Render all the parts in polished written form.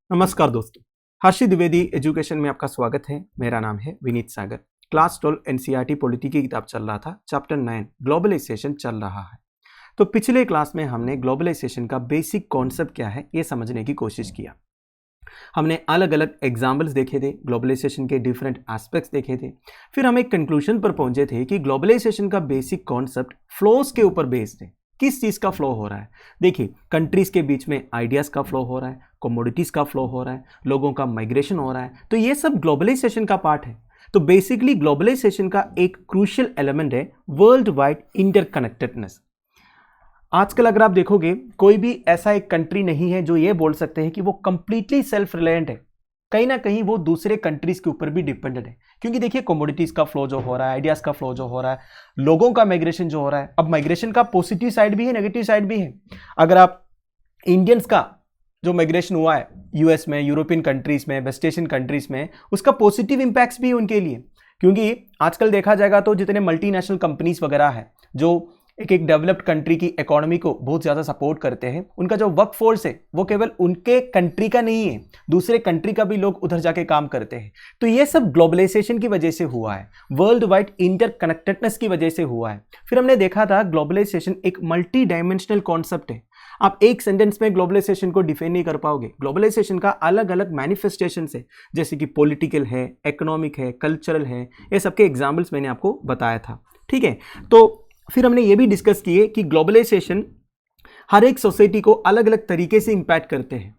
नमस्कार दोस्तों, हर्षि द्विवेदी एजुकेशन में आपका स्वागत है। मेरा नाम है विनीत सागर। क्लास 12 एनसीईआरटी पॉलिटी की किताब चल रहा था, चैप्टर 9 ग्लोबलाइजेशन चल रहा है। तो पिछले क्लास में हमने ग्लोबलाइजेशन का बेसिक कॉन्सेप्ट क्या है ये समझने की कोशिश किया। हमने अलग अलग एग्जाम्पल्स देखे थे, ग्लोबलाइजेशन के डिफरेंट एस्पेक्ट्स देखे थे। फिर हम एक कंक्लूजन पर पहुंचे थे कि ग्लोबलाइजेशन का बेसिक कॉन्सेप्ट फ्लोज के ऊपर बेस्ड है। किस चीज़ का फ्लो हो रहा है? देखिए, कंट्रीज के बीच में आइडियाज़ का फ्लो हो रहा है, कमोडिटीज़ का फ्लो हो रहा है, लोगों का माइग्रेशन हो रहा है। तो ये सब ग्लोबलाइजेशन का पार्ट है। तो बेसिकली ग्लोबलाइजेशन का एक क्रूशियल एलिमेंट है वर्ल्ड वाइड इंटरकनेक्टेडनेस। आजकल अगर आप देखोगे, कोई भी ऐसा एक कंट्री नहीं है जो ये बोल सकते हैं कि वो कंप्लीटली सेल्फ रिलायंट है। कहीं ना कहीं वो दूसरे कंट्रीज के ऊपर भी डिपेंडेंट है, क्योंकि देखिए कमोडिटीज का फ्लो जो हो रहा है, आइडियाज का फ्लो जो हो रहा है, लोगों का माइग्रेशन जो हो रहा है। अब माइग्रेशन का पॉजिटिव साइड भी है, नेगेटिव साइड भी है। अगर आप इंडियंस का जो माइग्रेशन हुआ है यूएस में, यूरोपियन कंट्रीज में, वेस्ट एशियन कंट्रीज में, उसका पॉजिटिव इंपैक्ट्स भी है उनके लिए। क्योंकि आजकल देखा जाएगा तो जितने मल्टीनेशनल कंपनीज वगैरह है जो एक डेवलप्ड कंट्री की इकोनॉमी को बहुत ज़्यादा सपोर्ट करते हैं, उनका जो वर्क फोर्स है वो केवल उनके कंट्री का नहीं है, दूसरे कंट्री का भी लोग उधर जाके काम करते हैं। तो ये सब ग्लोबलाइजेशन की वजह से हुआ है, वर्ल्ड वाइड इंटरकनेक्टेडनेस की वजह से हुआ है। फिर हमने देखा था ग्लोबलाइजेशन एक मल्टी डायमेंशनल कॉन्सेप्ट है। आप एक सेंटेंस में ग्लोबलाइजेशन को डिफाइन नहीं कर पाओगे। ग्लोबलाइजेशन का अलग अलग मैनिफेस्टेशन है, जैसे कि पॉलिटिकल है, इकोनॉमिक है, कल्चरल है। ये सबके एग्जाम्पल्स मैंने आपको बताया था, ठीक है। तो फिर हमने ये भी डिस्कस किए कि ग्लोबलाइजेशन हर एक सोसाइटी को अलग अलग तरीके से इंपैक्ट करते हैं,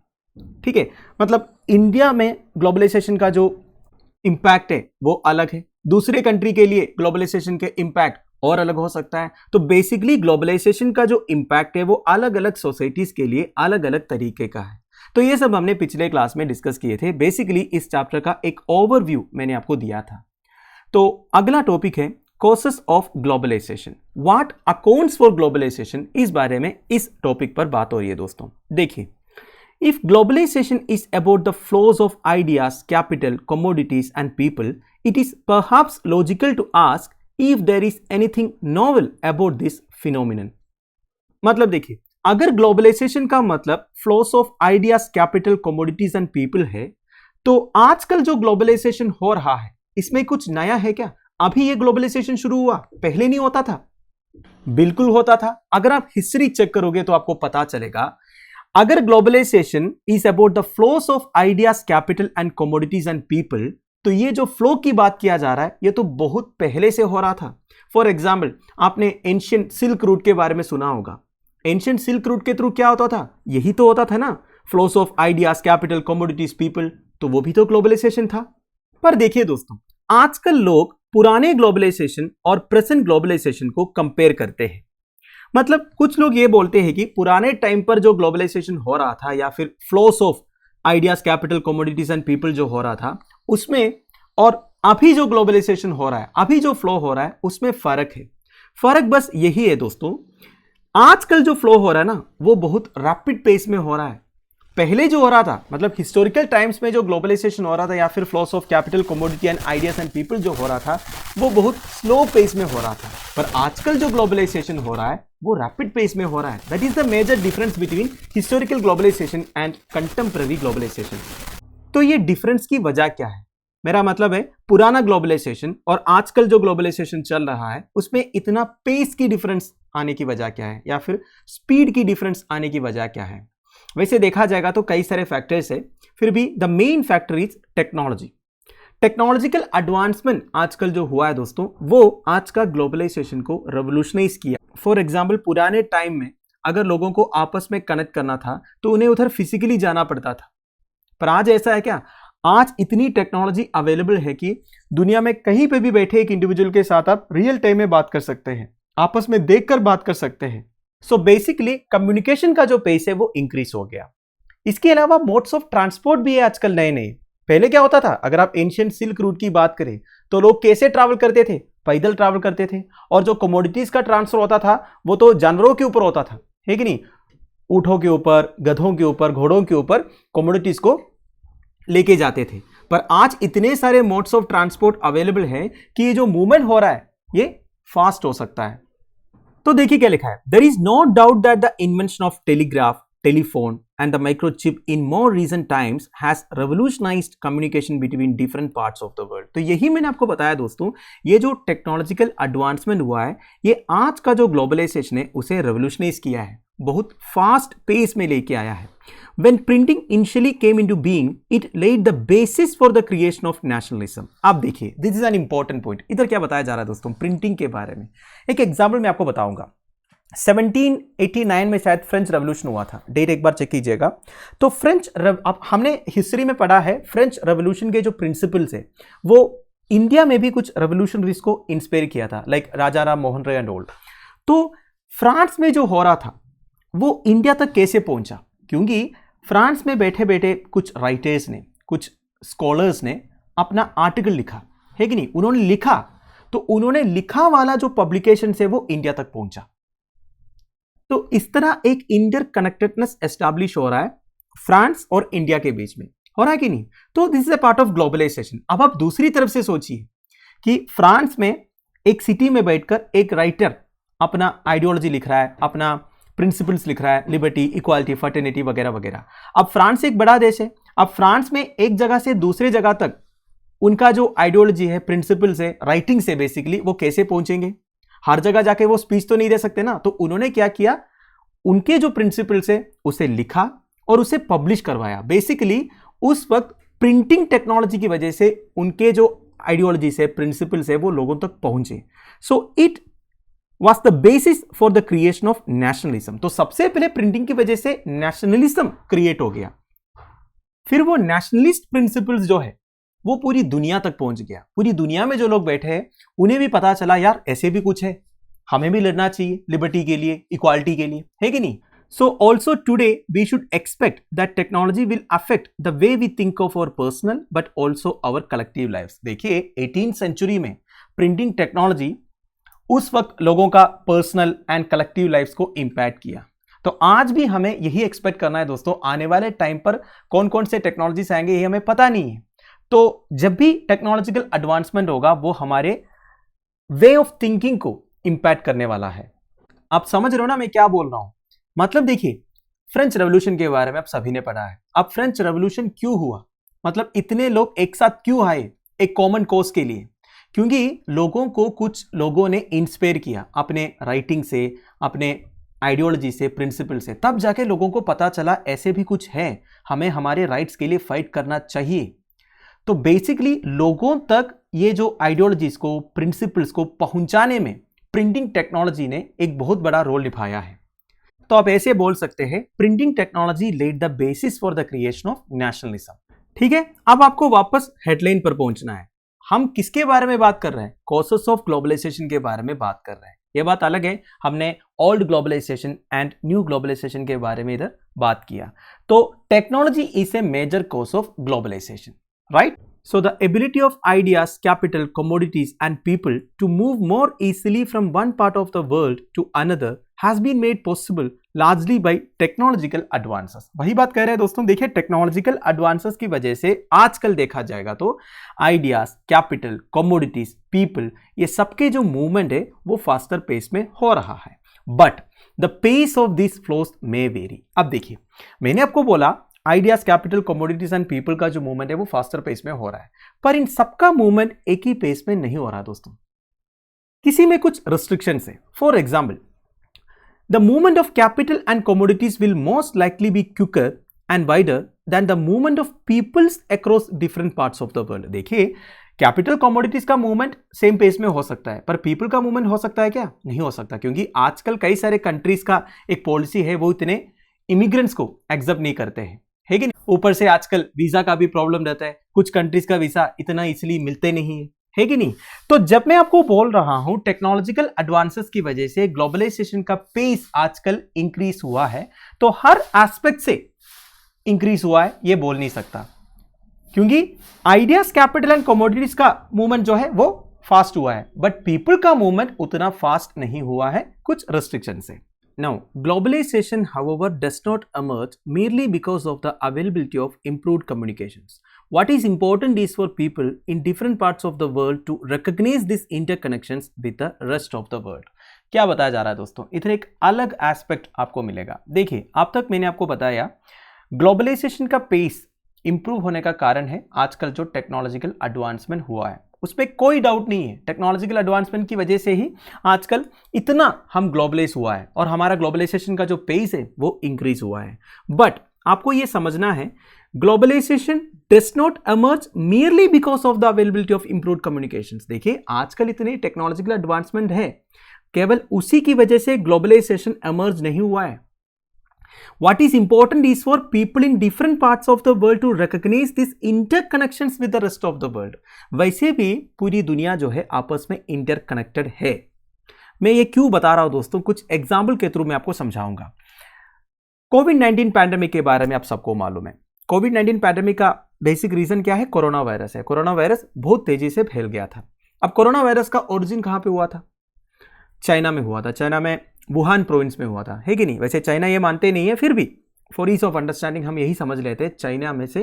ठीक है। मतलब इंडिया में ग्लोबलाइजेशन का जो इंपैक्ट है वो अलग है, दूसरे कंट्री के लिए ग्लोबलाइजेशन के इंपैक्ट और अलग हो सकता है। तो बेसिकली ग्लोबलाइजेशन का जो इंपैक्ट है वो अलग अलग सोसाइटीज के लिए अलग अलग तरीके का है। तो ये सब हमने पिछले क्लास में डिस्कस किए थे। बेसिकली इस चैप्टर का एक ओवरव्यू मैंने आपको दिया था। तो अगला टॉपिक है causes of globalisation, what accounts for globalisation. इस बारे में इस टॉपिक पर बात हो रही है दोस्तों। देखिए, if globalisation is about the flows of ideas, capital, commodities and people, it is perhaps logical to ask if there is anything novel about this phenomenon. मतलब देखिए, अगर ग्लोबलाइजेशन का मतलब flows of ideas, capital, commodities and people है, तो आजकल जो globalisation हो रहा है इसमें कुछ नया है क्या? अभी ये ग्लोबलाइजेशन शुरू हुआ, पहले नहीं होता था? बिल्कुल होता था। अगर आप हिस्ट्री चेक करोगे तो आपको पता चलेगा, अगर globalisation is about the flows of ideas, capital and commodities and people, तो ये जो फ्लो की बात किया जा रहा है ये तो बहुत पहले से हो रहा था। फॉर एग्जाम्पल, आपने एंशिएंट सिल्क रूट के बारे में सुना होगा। एंशिएंट सिल्क रूट के थ्रू क्या होता था? यही तो होता था ना, flows of ideas, capital, commodities, people. तो वो भी तो ग्लोबलाइजेशन था। पर देखिए दोस्तों, आजकल लोग पुराने ग्लोबलाइजेशन और प्रेजेंट ग्लोबलाइजेशन को कंपेयर करते हैं। मतलब कुछ लोग ये बोलते हैं कि पुराने टाइम पर जो ग्लोबलाइजेशन हो रहा था या फिर flows of ideas, capital, commodities and people जो हो रहा था उसमें, और अभी जो ग्लोबलाइजेशन हो रहा है, अभी जो फ्लो हो रहा है, उसमें फर्क है। फर्क बस यही है दोस्तों, आजकल जो फ्लो हो रहा है ना वो बहुत रैपिड पेस में हो रहा है। पहले जो हो रहा था, मतलब हिस्टोरिकल टाइम्स में जो ग्लोबलाइजेशन हो रहा था या फिर flows of capital, commodity and ideas and people जो हो रहा था वो बहुत स्लो पेस में हो रहा था। पर आजकल जो ग्लोबलाइजेशन हो रहा है वो रैपिड पेस में हो रहा है। That is the major difference between historical globalisation and contemporary globalisation. तो ये डिफरेंस की वजह क्या है? मेरा मतलब है, पुराना ग्लोबलाइजेशन और आजकल जो ग्लोबलाइजेशन चल रहा है उसमें इतना पेस की डिफरेंस आने की वजह क्या है, या फिर स्पीड की डिफरेंस आने की वजह क्या है? वैसे देखा जाएगा तो कई सारे फैक्टर्स है, फिर भी the main factor is technology. Technological advancement आजकल जो हुआ है दोस्तों, वो आज का ग्लोबलाइजेशन को रेवोल्यूशनाइज किया। फॉर एग्जांपल, पुराने टाइम में अगर लोगों को आपस में कनेक्ट करना था तो उन्हें उधर फिजिकली जाना पड़ता था। पर आज ऐसा है क्या? आज इतनी टेक्नोलॉजी अवेलेबल है कि दुनिया में कहीं पे भी बैठे एक इंडिविजुअल के साथ आप रियल टाइम में बात कर सकते हैं, आपस में देखकर बात कर सकते हैं। सो बेसिकली कम्युनिकेशन का जो पेस है वो इंक्रीज हो गया। इसके अलावा मोड्स ऑफ ट्रांसपोर्ट भी है आजकल नए नए। पहले क्या होता था, अगर आप एंशिएंट सिल्क रूट की बात करें तो लोग कैसे ट्रैवल करते थे? पैदल ट्रैवल करते थे। और जो कमोडिटीज का ट्रांसफर होता था वो तो जानवरों के ऊपर होता था, है कि नहीं? ऊंटों के ऊपर, गधों के ऊपर, घोड़ों के ऊपर कमोडिटीज को लेके जाते थे। पर आज इतने सारे मोड्स ऑफ ट्रांसपोर्ट अवेलेबल है कि ये जो मूवमेंट हो रहा है ये फास्ट हो सकता है। तो देखिए क्या लिखा है, there is no doubt that the invention of telegraph, telephone, and the microchip in more recent times has revolutionized communication between different parts of the world. तो यही मैंने आपको बताया दोस्तों, ये जो टेक्नोलॉजिकल एडवांसमेंट हुआ है, ये आज का जो ग्लोबलाइजेशन है उसे रेवोल्यूशनाइज किया है, बहुत फास्ट पेस में लेके आया है. When printing initially came into being, it laid the basis for the creation of nationalism. आप देखिए, this is an important point. इधर क्या बताया जा रहा है दोस्तों प्रिंटिंग के बारे में. एक एग्जाम्पल मैं आपको बताऊंगा. 1789 में शायद फ्रेंच रेवोल्यूशन हुआ था, डेट एक बार चेक कीजिएगा. तो अब हमने हिस्ट्री में पढ़ा है फ्रेंच रेवोल्यूशन के जो प्रिंसिपल्स है वो इंडिया में भी कुछ रेवोल्यूशनरीज को इंस्पायर किया था, like Raja Ram Mohan Roy and old. तो फ्रांस में जो हो रहा था वो इंडिया तक कैसे पहुंचा, क्योंकि फ्रांस में बैठे बैठे कुछ राइटर्स ने, कुछ स्कॉलर्स ने अपना आर्टिकल लिखा है कि नहीं. उन्होंने लिखा तो उन्होंने लिखा वाला जो पब्लिकेशन है वो इंडिया तक पहुंचा. तो इस तरह एक इंटर कनेक्टेडनेस एस्टैब्लिश हो रहा है फ्रांस और इंडिया के बीच में, हो रहा है कि नहीं. तो this is a part of globalisation. अब आप दूसरी तरफ से सोचिए कि फ्रांस में एक सिटी में बैठकर एक राइटर अपना आइडियोलॉजी लिख रहा है, अपना प्रिंसिपल्स लिख रहा है, लिबर्टी, इक्वालिटी, फर्टर्निटी वगैरह वगैरह. अब फ्रांस एक बड़ा देश है. अब फ्रांस में एक जगह से दूसरे जगह तक उनका जो आइडियोलॉजी है, प्रिंसिपल्स है, राइटिंग से बेसिकली वो कैसे पहुंचेंगे. हर जगह जाके वो स्पीच तो नहीं दे सकते ना. तो उन्होंने क्या किया, उनके जो प्रिंसिपल्स है उसे लिखा और उसे पब्लिश करवाया. बेसिकली उस वक्त प्रिंटिंग टेक्नोलॉजी की वजह से उनके जो आइडियोलॉजी से, प्रिंसिपल्स है वो लोगों तक पहुंचे. So it was the basis for the creation of nationalism. तो सबसे पहले प्रिंटिंग की वजह से नेशनलिज्म क्रिएट हो गया. फिर वो नेशनलिस्ट प्रिंसिपल्स जो है वो पूरी दुनिया तक पहुंच गया. पूरी दुनिया में जो लोग बैठे हैं उन्हें भी पता चला यार ऐसे भी कुछ है, हमें भी लड़ना चाहिए लिबर्टी के लिए, इक्वालिटी के लिए, है कि नहीं. So also today we should expect that technology will affect the way we think of our personal but also our collective lifes. देखिए 18th सेंचुरी में प्रिंटिंग टेक्नोलॉजी उस वक्त लोगों का पर्सनल एंड कलेक्टिव लाइफ्स को इंपैक्ट किया. तो आज भी हमें यही एक्सपेक्ट करना है दोस्तों. आने वाले टाइम पर कौन कौन से टेक्नोलॉजीज आएंगे ये हमें पता नहीं है. तो जब भी टेक्नोलॉजिकल एडवांसमेंट होगा वो हमारे वे ऑफ थिंकिंग को इंपैक्ट करने वाला है. आप समझ रहे हो ना मैं क्या बोल रहा हूं. मतलब देखिए फ्रेंच रेवोल्यूशन के बारे में आप सभी ने पढ़ा है. अब फ्रेंच रेवोल्यूशन क्यों हुआ, मतलब इतने लोग एक साथ क्यों आए एक कॉमन कॉज के लिए, क्योंकि लोगों को कुछ लोगों ने इंस्पायर किया अपने राइटिंग से, अपने आइडियोलॉजी से, प्रिंसिपल से. तब जाके लोगों को पता चला ऐसे भी कुछ है, हमें हमारे राइट्स के लिए फाइट करना चाहिए. तो बेसिकली लोगों तक ये जो आइडियोलॉजीज को, प्रिंसिपल्स को पहुंचाने में प्रिंटिंग टेक्नोलॉजी ने एक बहुत बड़ा रोल निभाया है. तो आप ऐसे बोल सकते हैं printing technology led the basis for the creation of nationalism. ठीक है, अब आपको वापस हेडलाइन पर पहुंचना है. हम किसके बारे में बात कर रहे हैं, कॉसेस ऑफ ग्लोबलाइजेशन के बारे में बात कर रहे हैं. यह बात अलग है, हमने old globalisation and new globalisation के बारे में इधर बात किया. तो technology is a major cause of globalisation, right. So the ability of ideas, capital, commodities and people to move more easily from one part of the world to another has been made possible largely by technological advances. वही बात कह रहे हैं दोस्तों. देखिए technological advances की वजह से आजकल देखा जाएगा तो आइडियाज, कैपिटल, कमोडिटीज, पीपल, ये सबके जो मूवमेंट है वो फास्टर पेस में हो रहा है. But the pace of this flows may vary. अब देखिए मैंने आपको बोला ideas, capital, commodities and people का जो मूवमेंट है वो फास्टर पेस में हो रहा है, पर इन सबका मूवमेंट एक ही पेस में नहीं हो रहा दोस्तों. किसी में कुछ रिस्ट्रिक्शंस है. For example the movement of capital and commodities will most likely be quicker and wider than the movement of peoples across different parts of the world. देखिए कैपिटल कमोडिटीज का मूवमेंट सेम पेस में हो सकता है, पर people का movement हो सकता है क्या, नहीं हो सकता, क्योंकि आजकल कई सारे कंट्रीज का एक पॉलिसी है वो इतने इमिग्रेंट्स को एक्सेप्ट नहीं करते हैं, है कि नहीं. ऊपर से आजकल वीजा का भी प्रॉब्लम रहता है, कुछ कंट्रीज का वीजा इतना इजीली मिलते नहीं है कि नहीं. तो जब मैं आपको बोल रहा हूं टेक्नोलॉजिकल एडवांसेस की वजह से ग्लोबलाइजेशन का पेस आजकल इंक्रीज हुआ है, तो हर एस्पेक्ट से इंक्रीज हुआ है ये बोल नहीं सकता, क्योंकि आइडियाज, कैपिटल एंड कमोडिटीज का मूवमेंट जो है वो फास्ट हुआ है, बट पीपल का मूवमेंट उतना फास्ट नहीं हुआ है कुछ रिस्ट्रिक्शन से. Now, globalization, however, does not emerge merely because of the availability of improved communications. What is important is for people in different parts of the world to recognize these interconnections with the rest of the world. क्या बताया जा रहा है दोस्तों, इधर एक अलग aspect आपको मिलेगा। देखिए अब तक मैंने आपको बताया ग्लोबलाइजेशन का पेस इंप्रूव होने का कारण है आजकल जो टेक्नोलॉजिकल एडवांसमेंट हुआ है, उसमें कोई डाउट नहीं है। टेक्नोलॉजिकल एडवांसमेंट की वजह से ही आजकल इतना हम ग्लोबलाइज हुआ है और हमारा ग्लोबलाइजेशन का जो पेस है वो इंक्रीज हुआ है। बट आपको ये समझना है globalisation does not emerge merely because of the availability of improved communications. देखिए आजकल इतनी टेक्नोलॉजिकल एडवांसमेंट है, केवल उसी की वजह से ग्लोबलाइजेशन एमर्ज नहीं हुआ है। What is important is for people in different parts of the world to recognize these interconnections with the rest of the world। वैसे भी पूरी दुनिया जो है आपस में इंटरकनेक्टेड है। मैं ये क्यों बता रहा हूं दोस्तों, कुछ एग्जाम्पल के थ्रू मैं आपको समझाऊंगा। कोविड-19 पैंडेमिक के बारे में आप सबको मालूम है। कोविड-19 पैंडेमिक का बेसिक रीजन क्या है? कोरोना वायरस है। कोरोना वायरस बहुत तेजी से फैल गया था। अब कोरोना वायरस का ओरिजिन कहां पे हुआ था? चाइना में हुआ था। चाइना में वुहान प्रोविंस में हुआ था, है कि नहीं? वैसे चाइना ये मानते नहीं है, फिर भी फॉर ईज ऑफ अंडरस्टैंडिंग हम यही समझ लेते हैं चाइना में से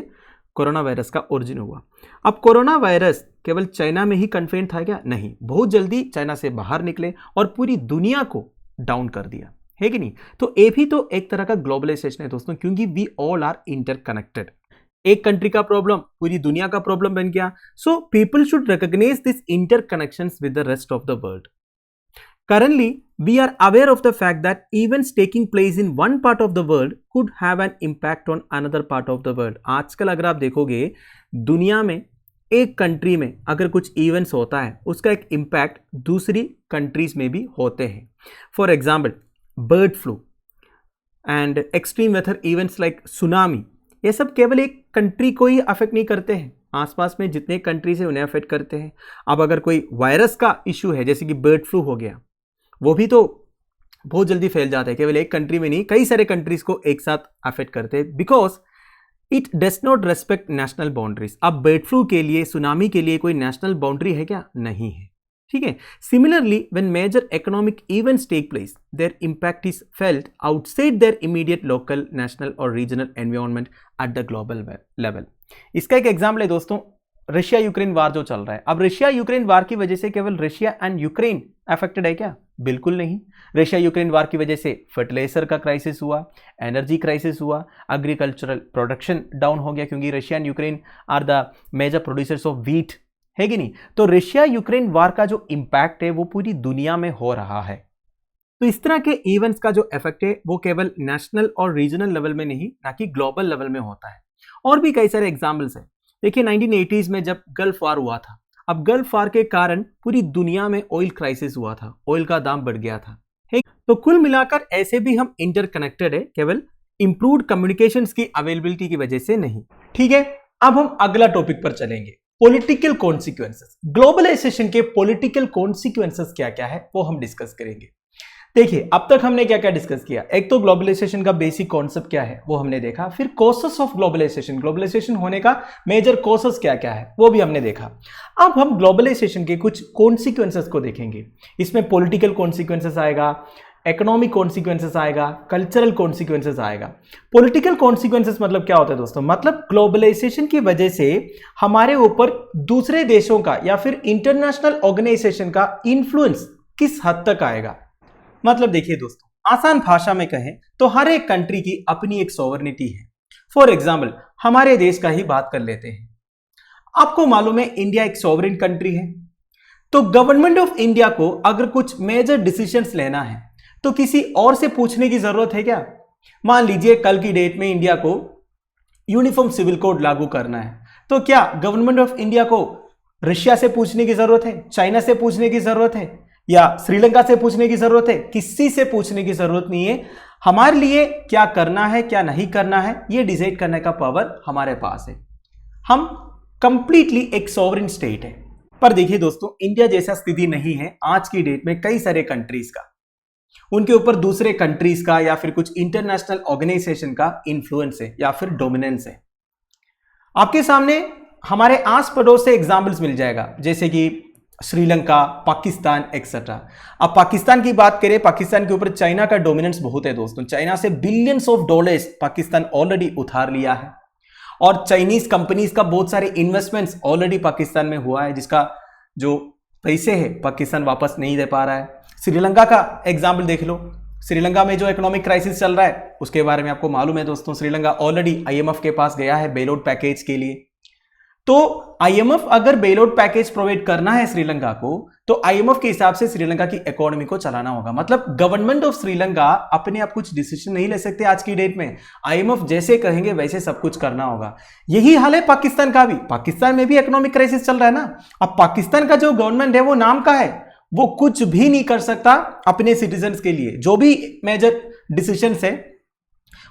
कोरोना वायरस का ओरिजिन हुआ। अब कोरोना वायरस केवल चाइना में ही कन्फाइंड था क्या? नहीं, बहुत जल्दी चाइना से बाहर निकले और पूरी दुनिया को डाउन कर दिया, है कि नहीं? तो ये भी तो एक तरह का ग्लोबलाइजेशन है दोस्तों, क्योंकि वी ऑल आर इंटरकनेक्टेड। एक कंट्री का प्रॉब्लम पूरी दुनिया का प्रॉब्लम बन गया। So people should recognise this interconnections with the rest of the world. Currently, we are aware of the fact that events taking place in one part of the world could have an impact on another part of the world। आजकल अगर आप देखोगे दुनिया में एक country में अगर कुछ इवेंट्स होता है, उसका एक इम्पैक्ट दूसरी कंट्रीज में भी होते हैं। For example bird flu and extreme weather events like tsunami, ये सब केवल एक कंट्री को ही अफेक्ट नहीं करते हैं, आसपास में जितने कंट्रीज है उन्हें अफेक्ट करते हैं। अब अगर कोई वायरस का इशू है जैसे कि बर्ड फ्लू हो गया, वो भी तो बहुत जल्दी फैल जाता है, केवल एक कंट्री में नहीं कई सारे कंट्रीज को एक साथ अफेक्ट करते हैं, because it does not respect national boundaries. अब बर्ड फ्लू के लिए, सुनामी के लिए कोई नेशनल बाउंड्री है क्या? नहीं है, ठीक है। Similarly when major economic events take place, their impact is felt outside their immediate local, national और regional environment at the global level. इसका एक एग्जाम्पल है दोस्तों रशिया यूक्रेन वार जो चल रहा है। अब रशिया यूक्रेन वार की वजह से केवल रशिया एंड यूक्रेन अफेक्टेड है क्या? बिल्कुल नहीं। रशिया यूक्रेन वार की वजह से फर्टिलाइजर का क्राइसिस हुआ, एनर्जी क्राइसिस हुआ, एग्रीकल्चरल प्रोडक्शन डाउन हो गया, क्योंकि Russia and Ukraine are the major producers of wheat, है कि नहीं? तो रशिया यूक्रेन वार का जो इंपैक्ट है वो पूरी दुनिया में हो रहा है। तो इस तरह के इवेंट्स का जो इफेक्ट है वो केवल नेशनल और रीजनल लेवल में नहीं, ना कि ग्लोबल लेवल में होता है। और भी कई सारे एग्जाम्पल्स हैं। देखिए 1980s में जब गल्फ वार हुआ था, अब गल्फ वार के कारण पूरी दुनिया में ऑयल क्राइसिस हुआ था, ऑयल का दाम बढ़ गया था। तो कुल मिलाकर ऐसे भी हम इंटरकनेक्टेड है, केवल इंप्रूव्ड कम्युनिकेशंस की अवेलेबिलिटी की वजह से नहीं, ठीक है। अब हम अगला टॉपिक पर चलेंगे, पॉलिटिकल कॉन्सिक्वेंसेस। ग्लोबलाइजेशन के पॉलिटिकल कॉन्सिक्वेंसेस क्या क्या है वो हम डिस्कस करेंगे। देखिए अब तक हमने क्या क्या डिस्कस किया। एक तो ग्लोबलाइजेशन का बेसिक कॉन्सेप्ट क्या है वो हमने देखा, फिर कॉसेस ऑफ ग्लोबलाइजेशन, ग्लोबलाइजेशन होने का मेजर कॉसेस क्या क्या है वो भी हमने देखा। अब हम ग्लोबलाइजेशन के कुछ कॉन्सिक्वेंसेस को देखेंगे। इसमें पॉलिटिकल कॉन्सिक्वेंसेस आएगा, इकोनॉमिक कॉन्सिक्वेंसेस आएगा, कल्चरल कॉन्सिक्वेंसेस आएगा। पॉलिटिकल कॉन्सिक्वेंसेस मतलब क्या होता है दोस्तों? मतलब ग्लोबलाइजेशन की वजह से हमारे ऊपर दूसरे देशों का या फिर इंटरनेशनल ऑर्गेनाइजेशन का इन्फ्लुएंस किस हद तक आएगा। मतलब देखिए दोस्तों, आसान भाषा में कहें तो हर एक कंट्री की अपनी एक सॉवरेनिटी है। फॉर एग्जाम्पल हमारे देश का ही बात कर लेते हैं। आपको मालूम है इंडिया एक सॉवरेन कंट्री है, तो गवर्नमेंट ऑफ इंडिया को अगर कुछ मेजर डिसीजंस लेना है तो किसी और से पूछने की जरूरत है क्या? मान लीजिए कल की डेट में इंडिया को यूनिफॉर्म सिविल कोड लागू करना है, तो क्या गवर्नमेंट ऑफ इंडिया को रशिया से पूछने की जरूरत है, चाइना से पूछने की जरूरत है, या श्रीलंका से पूछने की जरूरत है? किसी से पूछने की जरूरत नहीं है। हमारे लिए क्या करना है क्या नहीं करना है ये डिसाइड करने का पावर हमारे पास है। हम कंप्लीटली एक सॉवरेन स्टेट है। पर देखिए दोस्तों, इंडिया जैसा स्थिति नहीं है आज की डेट में कई सारे कंट्रीज का, उनके ऊपर दूसरे कंट्रीज का या फिर कुछ इंटरनेशनल ऑर्गेनाइजेशन का इन्फ्लुएंस है या फिर डोमिनेंस है। आपके सामने हमारे आस पड़ोस से एग्जाम्पल्स मिल जाएगा, जैसे कि श्रीलंका, पाकिस्तान एक्सेट्रा। अब पाकिस्तान की बात करें, पाकिस्तान के ऊपर चाइना का डोमिनेंस बहुत है दोस्तों। चाइना से billions of dollars Pakistan already उधार लिया है और चाइनीज कंपनीज का बहुत सारे इन्वेस्टमेंट्स ऑलरेडी पाकिस्तान में हुआ है, जिसका जो पैसे है पाकिस्तान वापस नहीं दे पा रहा है। श्रीलंका का एग्जाम्पल देख लो। श्रीलंका में जो इकोनॉमिक क्राइसिस चल रहा है उसके बारे में आपको मालूम है दोस्तों। श्रीलंका ऑलरेडी आईएमएफ के पास गया है बेल आउट पैकेज के लिए। तो आईएमएफ अगर बेल आउट पैकेज प्रोवाइड करना है श्रीलंका को, तो आईएमएफ के हिसाब से श्रीलंका की इकोनॉमी को चलाना होगा। मतलब गवर्नमेंट ऑफ श्रीलंका अपने आप कुछ डिसीजन नहीं ले सकते आज की डेट में। आईएमएफ जैसे कहेंगे वैसे सब कुछ करना होगा। यही हाल है पाकिस्तान का भी। पाकिस्तान में भी इकोनॉमिक क्राइसिस चल रहा है ना। अब पाकिस्तान का जो गवर्नमेंट है वो नाम का है, वो कुछ भी नहीं कर सकता अपने सिटीजन्स के लिए। जो भी मेजर डिसीजंस है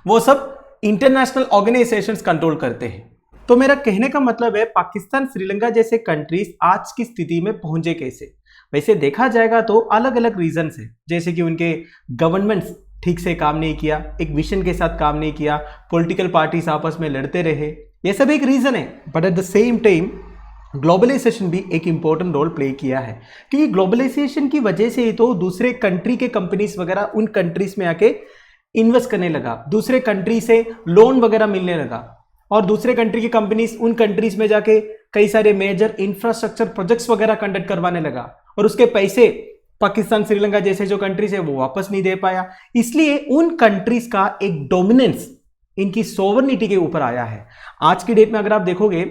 वो सब इंटरनेशनल ऑर्गेनाइजेशंस कंट्रोल करते हैं। तो मेरा कहने का मतलब है पाकिस्तान श्रीलंका जैसे कंट्रीज आज की स्थिति में पहुंचे कैसे। वैसे देखा जाएगा तो अलग अलग रीजंस है, जैसे कि उनके गवर्नमेंट्स ठीक से काम नहीं किया, एक विजन के साथ काम नहीं किया, पॉलिटिकल पार्टीज आपस में लड़ते रहे, ये सब एक रीजन है। But at the same time globalisation भी एक इंपॉर्टेंट रोल प्ले किया है, क्योंकि ग्लोबलाइजेशन की वजह से ही तो दूसरे कंट्री के कंपनीज वगैरह उन कंट्रीज में आके इन्वेस्ट करने लगा, दूसरे कंट्री से लोन वगैरह मिलने लगा, और दूसरे कंट्री की कंपनीज उन कंट्रीज में जाके कई सारे मेजर इंफ्रास्ट्रक्चर प्रोजेक्ट्स वगैरह कंडक्ट करवाने लगा, और उसके पैसे पाकिस्तान श्रीलंका जैसे जो कंट्रीज है वो वापस नहीं दे पाया। इसलिए उन कंट्रीज का एक डोमिनेंस इनकी सोवरेनिटी के ऊपर आया है। आज की डेट में अगर आप देखोगे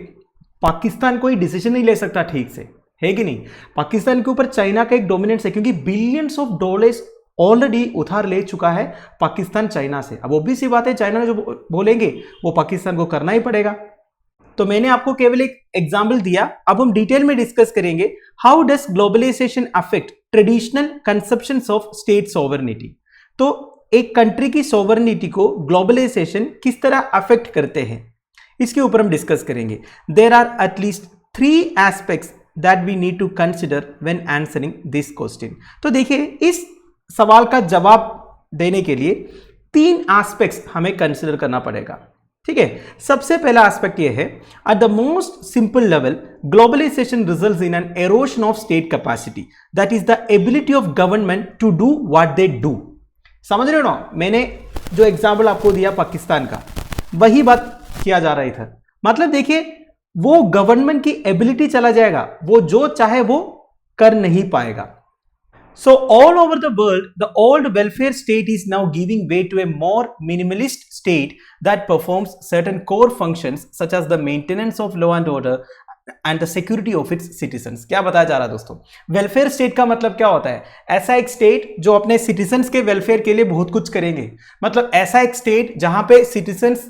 पाकिस्तान कोई डिसीजन नहीं ले सकता ठीक से, है कि नहीं। पाकिस्तान के ऊपर चाइना का एक डोमिनेंस है, क्योंकि बिलियंस ऑफ डॉलर्स ऑलरेडी उधार ले चुका है पाकिस्तान चाइना से। अब ऑब्वियस सी बात है, चाइना ने जो बोलेंगे वो पाकिस्तान को करना ही पड़ेगा। तो मैंने आपको केवल एक एग्जाम्पल दिया, अब हम डिटेल में डिस्कस करेंगे how does globalisation affect traditional conceptions of state sovereignty. तो एक कंट्री की सोवरेनिटी को ग्लोबलाइजेशन किस तरह अफेक्ट करते हैं, इसके ऊपर हम डिस्कस करेंगे। There are at least 3 aspects that we need to consider when answering this question. तो देखिए, इस सवाल का जवाब देने के लिए 3 एस्पेक्ट्स हमें कंसिडर करना पड़ेगा, ठीक है। सबसे पहला एस्पेक्ट ये है, at the most simple level globalisation results in an erosion of state capacity, that is the ability of government to do what they do. समझ रहे हो ना, मैंने जो एग्जाम्पल आपको दिया पाकिस्तान का, वही बात किया जा रहा था। मतलब देखिए, वो गवर्नमेंट की एबिलिटी चला जाएगा, वो जो चाहे वो कर नहीं पाएगा। So all over the world, the old welfare state is now giving way to a more minimalist state that performs certain core functions such as the maintenance of law and order and the security of its citizens। क्या बताया जा रहा है दोस्तों? Welfare state का मतलब क्या होता है? ऐसा एक स्टेट जो अपने सिटीजन्स के वेलफेयर के लिए बहुत कुछ करेंगे। मतलब ऐसा एक स्टेट जहां पे सिटीजन्स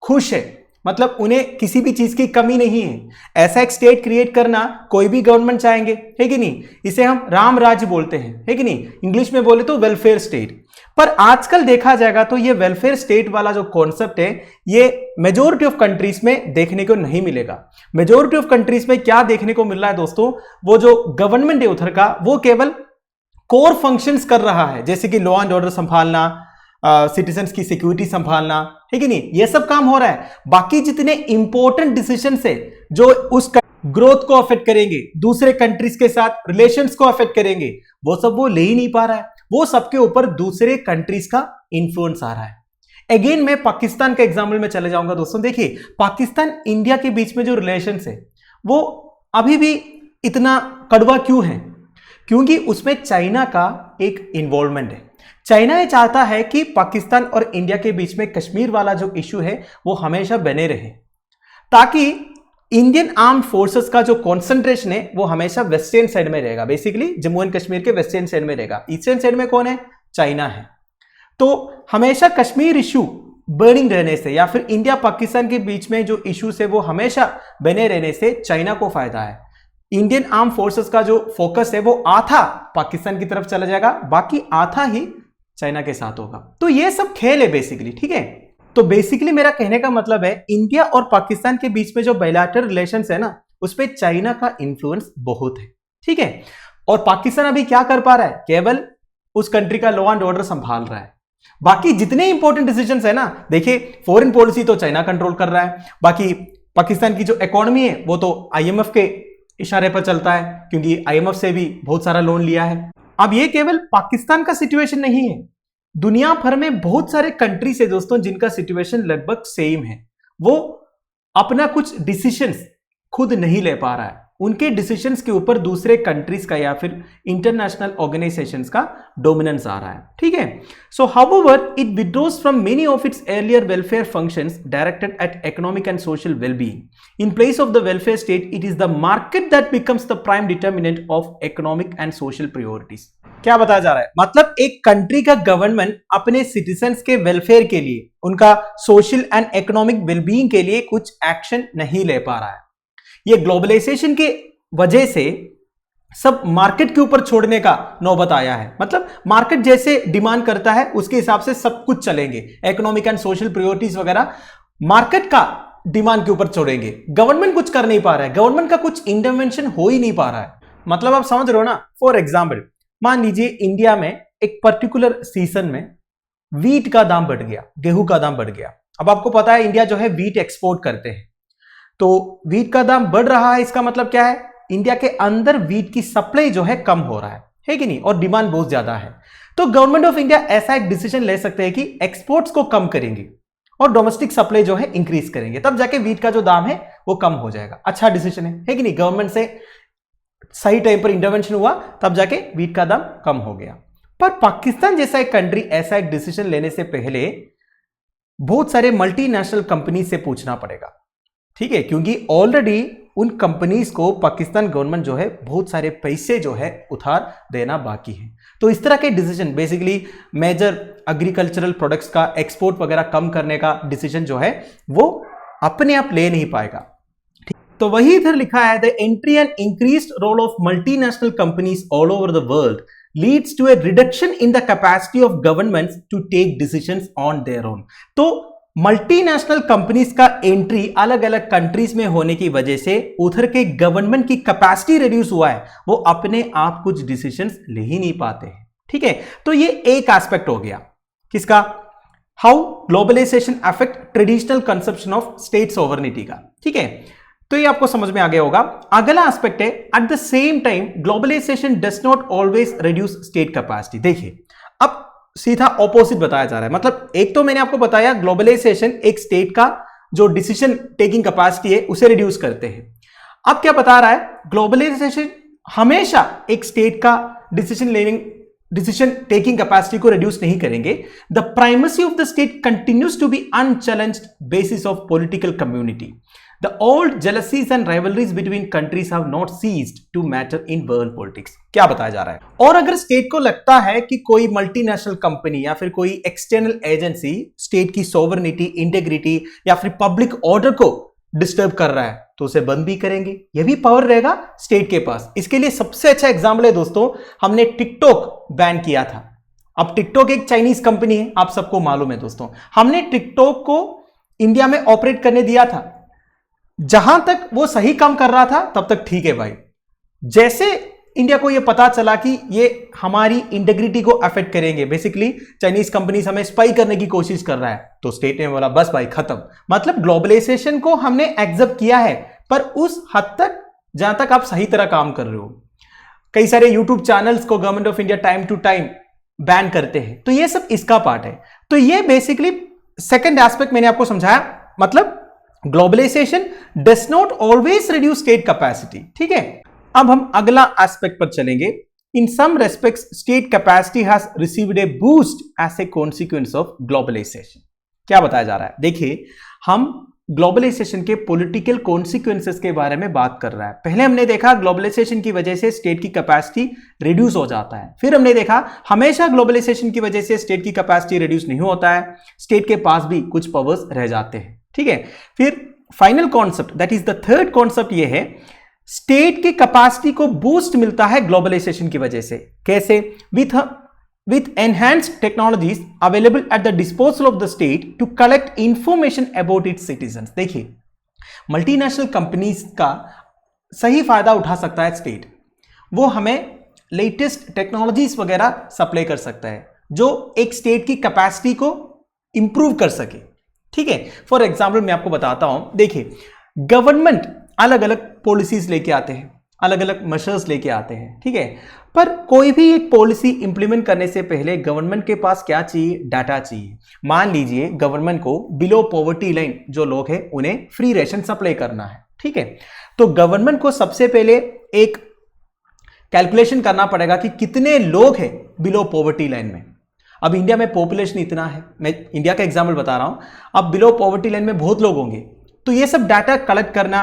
खुश है, मतलब उन्हें किसी भी चीज की कमी नहीं है। ऐसा एक स्टेट क्रिएट करना कोई भी गवर्नमेंट चाहेंगे, है कि नहीं। इसे हम राम राज्य बोलते हैं, है कि नहीं। इंग्लिश में बोले तो वेलफेयर स्टेट। पर आजकल देखा जाएगा तो ये वेलफेयर स्टेट वाला जो कॉन्सेप्ट है, ये मेजोरिटी ऑफ कंट्रीज में देखने को नहीं मिलेगा। मेजोरिटी ऑफ कंट्रीज में क्या देखने को मिल रहा है दोस्तों, वो जो गवर्नमेंट है उधर का, वो केवल कोर फंक्शंस कर रहा है, जैसे कि लॉ एंड ऑर्डर संभालना, सिटीजन्स की सिक्योरिटी संभालना, है कि नहीं, ये सब काम हो रहा है। बाकी जितने इंपॉर्टेंट डिसीजंस है जो उस ग्रोथ को अफेक्ट करेंगे, दूसरे कंट्रीज के साथ रिलेशंस को अफेक्ट करेंगे, वो सब वो ले ही नहीं पा रहा है। वो सबके ऊपर दूसरे कंट्रीज का इंफ्लुएंस आ रहा है। अगेन मैं पाकिस्तान के एग्जाम्पल में चले जाऊंगा दोस्तों। देखिए, पाकिस्तान इंडिया के बीच में जो रिलेशंस है वो अभी भी इतना कड़वा क्यों है? क्योंकि उसमें चाइना का एक इन्वॉल्वमेंट है। चाइना ये चाहता है कि पाकिस्तान और इंडिया के बीच में कश्मीर वाला जो इशू है वो हमेशा बने रहे, ताकि इंडियन आर्म्ड फोर्सेस का जो कॉन्सेंट्रेशन है वो हमेशा वेस्टर्न साइड में रहेगा। बेसिकली जम्मू एंड कश्मीर के वेस्टर्न साइड में रहेगा। ईस्टर्न साइड में कौन है? चाइना है। तो हमेशा कश्मीर इशू बर्निंग रहने से, या फिर इंडिया पाकिस्तान के बीच में जो इश्यूज है वो हमेशा बने रहने से चाइना को फायदा है। इंडियन आर्म फोर्सेस का जो फोकस है वो आधा पाकिस्तान की तरफ चला जाएगा, बाकी आधा ही चाइना के साथ होगा। तो ये सब खेल है बेसिकली, ठीक है। तो बेसिकली मेरा कहने का मतलब है, इंडिया और पाकिस्तान के बीच में जो बायलैटरल रिलेशंस है ना, उस पे चाइना का इंफ्लुएंस बहुत है, ठीक है। और पाकिस्तान अभी क्या कर पा रहा है? केवल उस कंट्री का लॉ एंड ऑर्डर संभाल रहा है। बाकी जितने इंपॉर्टेंट डिसीजंस है ना, देखिए फॉरेन पॉलिसी तो चाइना कंट्रोल कर रहा है, बाकी पाकिस्तान की जो इकोनॉमी है वो तो आईएमएफ के इशारे पर चलता है, क्योंकि आईएमएफ से भी बहुत सारा लोन लिया है। अब ये केवल पाकिस्तान का सिचुएशन नहीं है, दुनिया भर में बहुत सारे कंट्रीज है दोस्तों जिनका सिचुएशन लगभग सेम है। वो अपना कुछ डिसीजंस खुद नहीं ले पा रहा है, उनके डिसीजंस के ऊपर दूसरे कंट्रीज का या फिर इंटरनेशनल ऑर्गेनाइजेशंस का डोमिनेंस आ रहा है, ठीक है। So however it withdraws from many of its earlier welfare functions directed at economic and social wellbeing. In place of the welfare state it is the market that becomes the prime determinant of economic and social priorities. क्या बताया जा रहा है, मतलब एक country का government अपने citizens के वेलफेयर के लिए, उनका सोशल एंड इकोनॉमिक वेलबीइंग के लिए कुछ एक्शन नहीं ले पा रहा है। ये ग्लोबलाइजेशन के वजह से सब मार्केट के ऊपर छोड़ने का नौबत आया है। मतलब मार्केट जैसे डिमांड करता है उसके हिसाब से सब कुछ चलेंगे, इकोनॉमिक एंड सोशल प्रायोरिटीज वगैरह मार्केट का डिमांड के ऊपर छोड़ेंगे। गवर्नमेंट कुछ कर नहीं पा रहा है, गवर्नमेंट का कुछ इंटरवेंशन हो ही नहीं पा रहा है। मतलब आप समझ रहे हो ना। फॉर एग्जाम्पल मान लीजिए इंडिया में एक पर्टिकुलर सीजन में वीट का दाम बढ़ गया, गेहूं का दाम बढ़ गया। अब आपको पता है इंडिया जो है वीट एक्सपोर्ट करते हैं, तो वीट का दाम बढ़ रहा है, इसका मतलब क्या है, इंडिया के अंदर वीट की सप्लाई जो है कम हो रहा है कि नहीं, और डिमांड बहुत ज्यादा है। तो गवर्नमेंट ऑफ इंडिया ऐसा एक डिसीजन ले सकते हैं कि एक्सपोर्ट्स को कम करेंगे और डोमेस्टिक सप्लाई जो है इंक्रीज करेंगे, तब जाके वीट का जो दाम है वो कम हो जाएगा। अच्छा डिसीजन है कि नहीं, गवर्नमेंट से सही टाइम पर इंटरवेंशन हुआ तब जाके वीट का दाम कम हो गया। पर पाकिस्तान जैसा एक कंट्री ऐसा एक डिसीजन लेने से पहले बहुत सारे मल्टीनेशनल कंपनी से पूछना पड़ेगा, ठीक है, क्योंकि ऑलरेडी उन कंपनीज को पाकिस्तान गवर्नमेंट जो है बहुत सारे पैसे जो है उधार देना बाकी है। तो इस तरह के decision basically major agricultural products का एक्सपोर्ट वगैरह कम करने का डिसीजन जो है वो अपने आप ले नहीं पाएगा। तो वही इधर लिखा है, the entry and increased role of multinational companies all over the world leads to a reduction in the capacity of governments to take decisions on their own. तो मल्टीनेशनल कंपनीज का एंट्री अलग अलग कंट्रीज में होने की वजह से उधर के गवर्नमेंट की कैपेसिटी रिड्यूस हुआ है, वो अपने आप कुछ डिसीजंस ले ही नहीं पाते हैं, ठीक है। तो ये एक एस्पेक्ट हो गया किसका, how globalization affect traditional conception of state sovereignty का, ठीक है। तो ये आपको समझ में आ गया होगा। अगला एस्पेक्ट है, at the same time globalization does not always reduce state capacity. देखिए अब सीधा ऑपोजिट बताया जा रहा है। मतलब एक तो मैंने आपको बताया ग्लोबलाइजेशन एक स्टेट का जो डिसीजन टेकिंग कैपेसिटी है उसे रिड्यूस करते हैं। अब क्या बता रहा है, ग्लोबलाइजेशन हमेशा एक स्टेट का डिसीजन टेकिंग कैपेसिटी को रिड्यूस नहीं करेंगे। The primacy of the state continues to be unchallenged basis of political community. The old jealousies and rivalries between countries have not ceased to matter in world politics। क्या बताया जा रहा है, और अगर स्टेट को लगता है कि कोई मल्टीनेशनल कंपनी या फिर कोई एक्सटर्नल एजेंसी स्टेट की सोवरेनिटी, इंटेग्रिटी या फिर पब्लिक ऑर्डर को डिस्टर्ब कर रहा है तो उसे बंद भी करेंगे। यह भी पावर रहेगा स्टेट के पास। इसके लिए सबसे अच्छा एग्जाम्पल है दोस्तों, हमने टिकटॉक बैन किया था। अब टिकटॉक एक चाइनीज कंपनी है, आप सबको मालूम है दोस्तों। हमने टिकटॉक को इंडिया में ऑपरेट करने दिया था, जहां तक वो सही काम कर रहा था तब तक ठीक है भाई। जैसे इंडिया को ये पता चला कि ये हमारी इंटीग्रिटी को अफेक्ट करेंगे, बेसिकली चाइनीज कंपनीज हमें स्पाई करने की कोशिश कर रहा है, तो स्टेट ने बोला बस भाई खत्म। मतलब ग्लोबलाइजेशन को हमने एक्सेप्ट किया है, पर उस हद तक जहां तक आप सही तरह काम कर रहे हो। कई सारे यूट्यूब चैनल्स को government of India time to time ban करते हैं, तो ये सब इसका पार्ट है। तो ये बेसिकली सेकेंड एस्पेक्ट मैंने आपको समझाया। मतलब globalisation does not always reduce state capacity, ठीक है। अब हम अगला एस्पेक्ट पर चलेंगे। In some respects state capacity has received a boost as a consequence of globalisation. क्या बताया जा रहा है, देखिए हम ग्लोबलाइजेशन के पॉलिटिकल कॉन्सिक्वेंसेस के बारे में बात कर रहा है। पहले हमने देखा ग्लोबलाइजेशन की वजह से स्टेट की कैपेसिटी रिड्यूस हो जाता है। फिर हमने देखा हमेशा ग्लोबलाइजेशन की वजह से स्टेट की कैपेसिटी रिड्यूस नहीं होता है, स्टेट के पास भी कुछ पावर्स रह जाते हैं, ठीक है। फिर final concept that is the third concept ये है, स्टेट की कैपेसिटी को बूस्ट मिलता है ग्लोबलाइजेशन की वजह से। कैसे, with enhanced technologies available at the disposal of the state to collect information about its citizens। देखिए मल्टीनेशनल कंपनीज का सही फायदा उठा सकता है स्टेट, वो हमें लेटेस्ट टेक्नोलॉजीज वगैरह सप्लाई कर सकता है जो एक स्टेट की कैपेसिटी को इंप्रूव कर सके, ठीक है। फॉर एग्जाम्पल मैं आपको बताता हूं, देखिए गवर्नमेंट अलग अलग पॉलिसीज लेके आते हैं, अलग अलग मेजर्स लेके आते हैं, ठीक है। पर कोई भी एक पॉलिसी इंप्लीमेंट करने से पहले गवर्नमेंट के पास क्या चाहिए, डाटा चाहिए। मान लीजिए गवर्नमेंट को बिलो पॉवर्टी लाइन जो लोग हैं उन्हें फ्री रेशन सप्लाई करना है, ठीक ठीक है। तो गवर्नमेंट को सबसे पहले एक कैलकुलेशन करना पड़ेगा कि कितने लोग हैं बिलो पॉवर्टी लाइन में। अब इंडिया में पॉपुलेशन इतना है, मैं इंडिया का एग्जाम्पल बता रहा हूं, अब बिलो पॉवर्टी लाइन में बहुत लोग होंगे, तो ये सब डाटा कलेक्ट करना,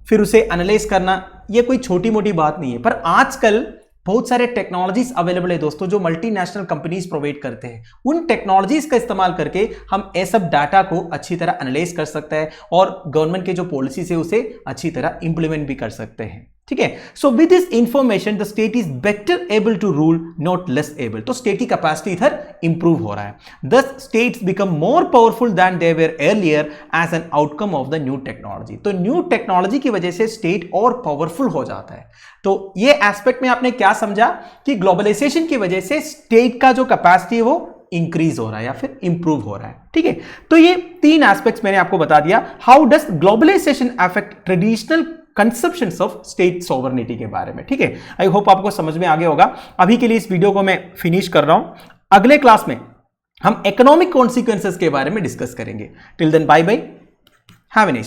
फिर उसे एनालाइज करना, ये कोई छोटी मोटी बात नहीं है। पर आजकल बहुत सारे टेक्नोलॉजीज अवेलेबल है दोस्तों, जो मल्टीनेशनल कंपनीज प्रोवाइड करते हैं। उन टेक्नोलॉजीज का इस्तेमाल करके हम ये सब डाटा को अच्छी तरह एनालाइज कर सकते हैं और गवर्नमेंट के जो पॉलिसीज है उसे अच्छी तरह इंप्लीमेंट भी कर सकते हैं, ठीक है। So with this information the state is better able to rule, not less able. तो स्टेट की कैपेसिटी इधर इंप्रूव हो रहा है। Thus states become more powerful than they were earlier as an outcome of the new technology. तो new technology की वजह से स्टेट और पावरफुल हो जाता है। तो ये एस्पेक्ट में आपने क्या समझा कि ग्लोबलाइजेशन की वजह से स्टेट का जो कैपेसिटी है वो इंक्रीज हो रहा है या फिर इंप्रूव हो रहा है, ठीक है। तो ये तीन एस्पेक्ट्स मैंने आपको बता दिया। How does globalisation affect traditional conceptions of state sovereignty के बारे में, ठीक है। आई होप आपको समझ में आ गया होगा। अभी के लिए इस वीडियो को मैं फिनिश कर रहा हूं। अगले क्लास में हम इकोनॉमिक कॉन्सिक्वेंसेस के बारे में डिस्कस करेंगे। Till then bye bye, have a nice day.